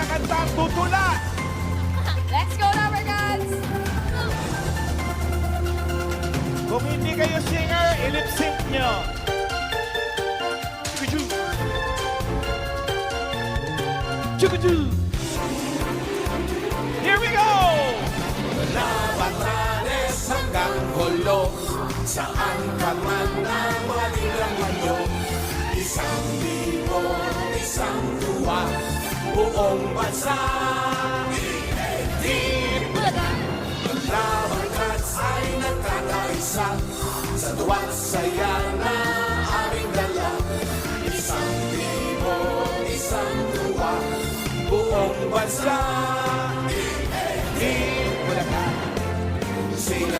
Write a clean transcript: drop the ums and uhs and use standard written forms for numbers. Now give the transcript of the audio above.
kakanta, tutula. Let's go, Rubber Guns! Kung hindi kayo singer, ilip-sync nyo. Chukuchu. Chukuchu. Here we go! Batanes hanggang Holo, saan ka man na malilang mayo. Isang libo, isang tuwa, buong bansa. Rubber Guns ay nagkakaisa, sa tuwa't saya na aming dala. Isang libo, isang tuwa, buong bansa.